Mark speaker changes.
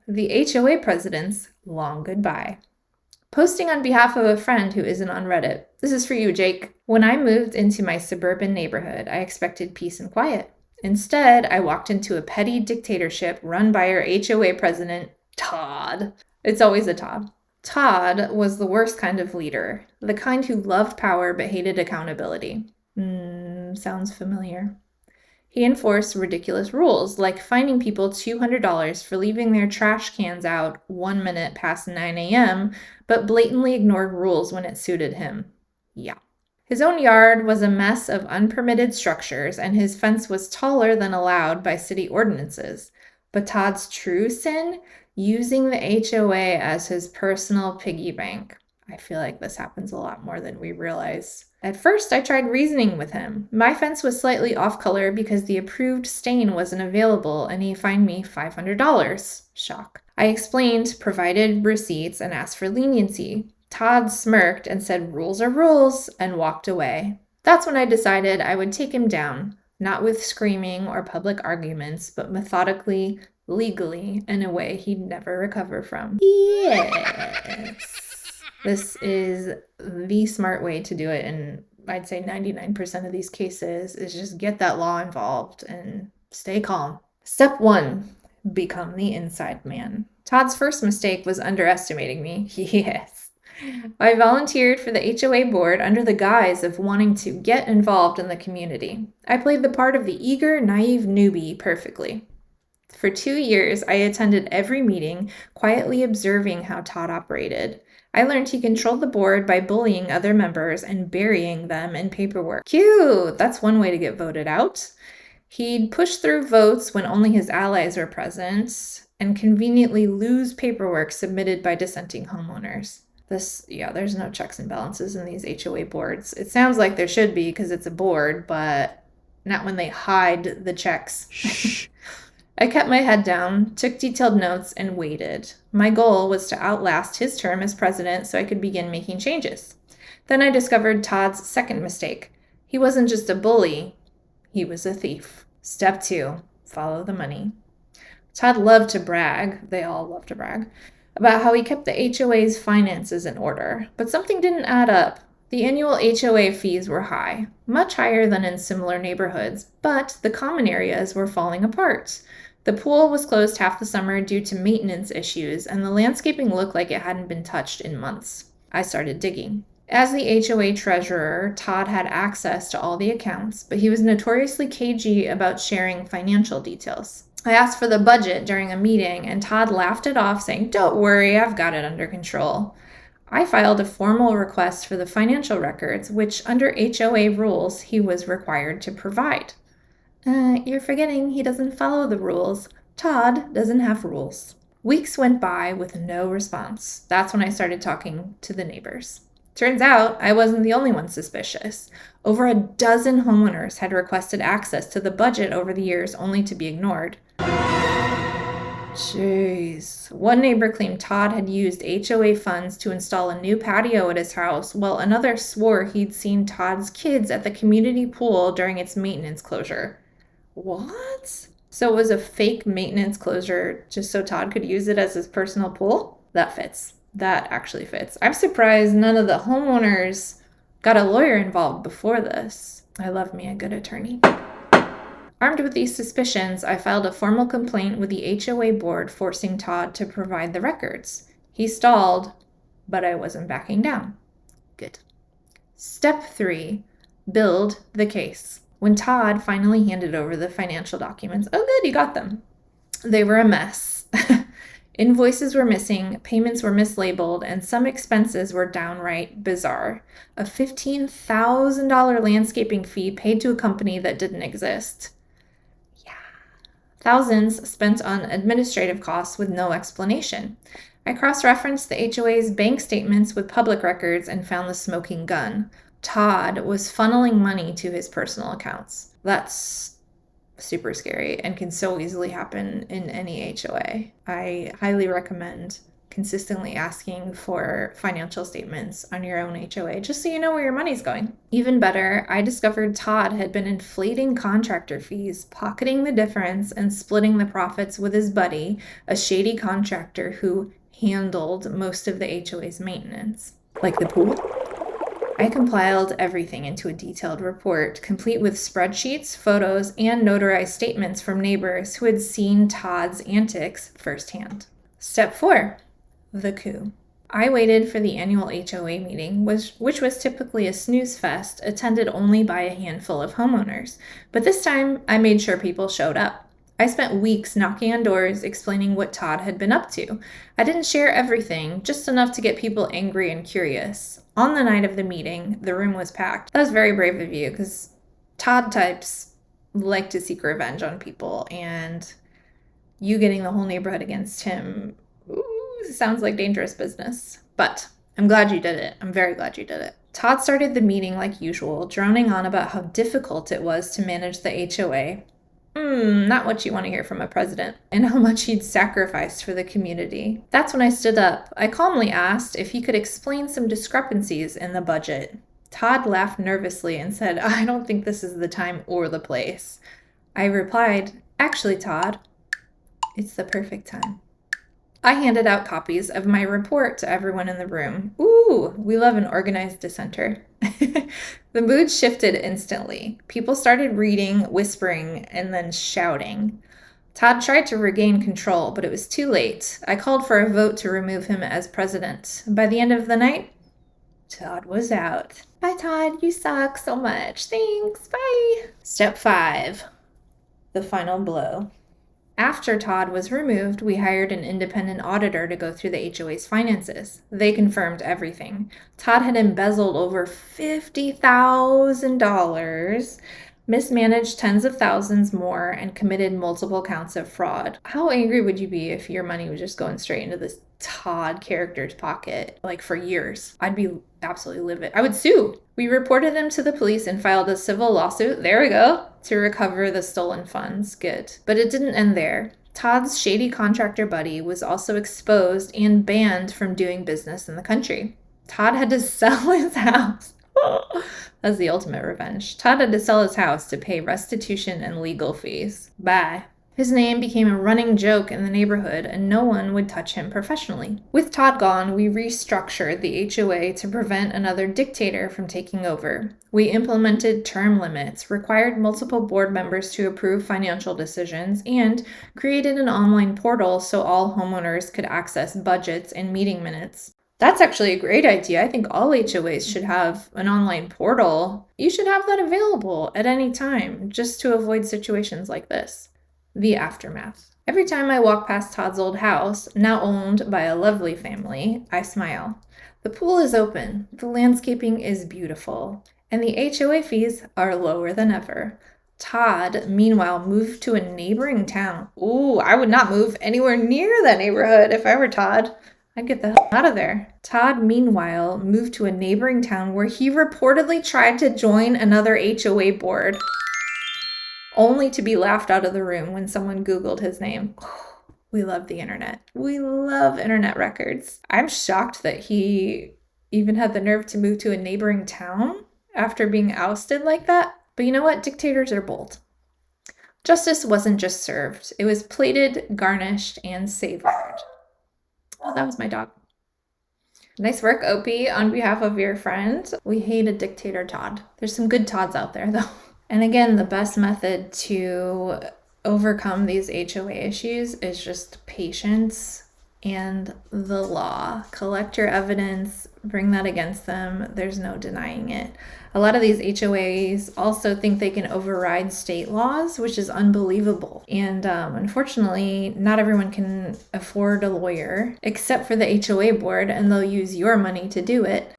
Speaker 1: The HOA president's long goodbye. Posting on behalf of a friend who isn't on Reddit. This is for you, Jake. When I moved into my suburban neighborhood, I expected peace and quiet. Instead, I walked into a petty dictatorship run by our HOA president, Todd. It's always a Todd. Todd was the worst kind of leader, the kind who loved power but hated accountability. Sounds familiar. He enforced ridiculous rules, like fining people $200 for leaving their trash cans out 1 minute past 9 a.m., but blatantly ignored rules when it suited him. Yeah. His own yard was a mess of unpermitted structures, and his fence was taller than allowed by city ordinances. But Todd's true sin? Using the HOA as his personal piggy bank. I feel like this happens a lot more than we realize. At first, I tried reasoning with him. My fence was slightly off color because the approved stain wasn't available, and he fined me $500. Shock. I explained, provided receipts, and asked for leniency. Todd smirked and said, "Rules are rules," and walked away. That's when I decided I would take him down, not with screaming or public arguments, but methodically, legally, in a way he'd never recover from. Yes. This is the smart way to do it, and I'd say 99% of these cases is just get that law involved and stay calm. Step 1, become the inside man. Todd's first mistake was underestimating me. Yes. I volunteered for the HOA board under the guise of wanting to get involved in the community. I played the part of the eager, naive newbie perfectly. For 2 years, I attended every meeting, quietly observing how Todd operated. I learned he controlled the board by bullying other members and burying them in paperwork. Cute! That's one way to get voted out. He'd push through votes when only his allies were present and conveniently lose paperwork submitted by dissenting homeowners. There's no checks and balances in these HOA boards. It sounds like there should be because it's a board, but not when they hide the checks. Shh. I kept my head down, took detailed notes, and waited. My goal was to outlast his term as president so I could begin making changes. Then I discovered Todd's second mistake. He wasn't just a bully, he was a thief. Step 2, follow the money. Todd loved to brag, they all love to brag, about how he kept the HOA's finances in order, but something didn't add up. The annual HOA fees were high, much higher than in similar neighborhoods, but the common areas were falling apart. The pool was closed half the summer due to maintenance issues, and the landscaping looked like it hadn't been touched in months. I started digging. As the HOA treasurer, Todd had access to all the accounts, but he was notoriously cagey about sharing financial details. I asked for the budget during a meeting, and Todd laughed it off, saying, "Don't worry, I've got it under control." I filed a formal request for the financial records, which under HOA rules he was required to provide. You're forgetting he doesn't follow the rules. Todd doesn't have rules. Weeks went by with no response. That's when I started talking to the neighbors. Turns out I wasn't the only one suspicious. Over a dozen homeowners had requested access to the budget over the years only to be ignored. Jeez. One neighbor claimed Todd had used HOA funds to install a new patio at his house, while another swore he'd seen Todd's kids at the community pool during its maintenance closure. What? So it was a fake maintenance closure just so Todd could use it as his personal pool? That fits. That actually fits. I'm surprised none of the homeowners got a lawyer involved before this. I love me a good attorney. Armed with these suspicions, I filed a formal complaint with the HOA board forcing Todd to provide the records. He stalled, but I wasn't backing down. Good. Step 3, build the case. When Todd finally handed over the financial documents, oh good, you got them. They were a mess. Invoices were missing, payments were mislabeled, and some expenses were downright bizarre. A $15,000 landscaping fee paid to a company that didn't exist. Thousands spent on administrative costs with no explanation. I cross-referenced the HOA's bank statements with public records and found the smoking gun. Todd was funneling money to his personal accounts. That's super scary and can so easily happen in any HOA. I highly recommend consistently asking for financial statements on your own HOA, just so you know where your money's going. Even better, I discovered Todd had been inflating contractor fees, pocketing the difference, and splitting the profits with his buddy, a shady contractor who handled most of the HOA's maintenance. Like the pool? I compiled everything into a detailed report, complete with spreadsheets, photos, and notarized statements from neighbors who had seen Todd's antics firsthand. Step 4. The coup. I waited for the annual HOA meeting, which was typically a snooze fest attended only by a handful of homeowners. But this time, I made sure people showed up. I spent weeks knocking on doors explaining what Todd had been up to. I didn't share everything, just enough to get people angry and curious. On the night of the meeting, the room was packed. That was very brave of you, because Todd types like to seek revenge on people, and you getting the whole neighborhood against him sounds like dangerous business. But I'm glad you did it. I'm very glad you did it. Todd started the meeting like usual, droning on about how difficult it was to manage the HOA. Not what you want to hear from a president, and how much he'd sacrificed for the community. That's when I stood up. I calmly asked if he could explain some discrepancies in the budget. Todd laughed nervously and said, "I don't think this is the time or the place." I replied, "Actually, Todd, it's the perfect time." I handed out copies of my report to everyone in the room. Ooh, we love an organized dissenter. The mood shifted instantly. People started reading, whispering, and then shouting. Todd tried to regain control, but it was too late. I called for a vote to remove him as president. By the end of the night, Todd was out. Bye, Todd. You suck so much. Thanks. Bye. Step 5. The final blow. After Todd was removed, we hired an independent auditor to go through the HOA's finances. They confirmed everything. Todd had embezzled over $50,000, mismanaged tens of thousands more, and committed multiple counts of fraud. How angry would you be if your money was just going straight into this Todd character's pocket, like for years? I'd be absolutely livid. I would sue. We reported him to the police and filed a civil lawsuit, there we go, to recover the stolen funds. Good. But it didn't end there. Todd's shady contractor buddy was also exposed and banned from doing business in the country. Todd had to sell his house. That's the ultimate revenge. Todd had to sell his house to pay restitution and legal fees. Bye. His name became a running joke in the neighborhood, and no one would touch him professionally. With Todd gone, we restructured the HOA to prevent another dictator from taking over. We implemented term limits, required multiple board members to approve financial decisions, and created an online portal so all homeowners could access budgets and meeting minutes. That's actually a great idea. I think all HOAs should have an online portal. You should have that available at any time, just to avoid situations like this. The aftermath. Every time I walk past Todd's old house, now owned by a lovely family, I smile. The pool is open, the landscaping is beautiful, and the HOA fees are lower than ever. Todd, meanwhile, moved to a neighboring town. Ooh, I would not move anywhere near that neighborhood if I were Todd. I'd get the hell out of there. Todd, meanwhile, moved to a neighboring town where he reportedly tried to join another HOA board, only to be laughed out of the room when someone Googled his name. We love the internet. We love internet records. I'm shocked that he even had the nerve to move to a neighboring town after being ousted like that. But you know what? Dictators are bold. Justice wasn't just served. It was plated, garnished, and savored. Oh, that was my dog. Nice work, Opie, on behalf of your friend. We hate a dictator Todd. There's some good Todds out there, though. And again, the best method to overcome these HOA issues is just patience and the law. Collect your evidence, bring that against them. There's no denying it. A lot of these HOAs also think they can override state laws, which is unbelievable. And unfortunately, not everyone can afford a lawyer, except for the HOA board, and they'll use your money to do it.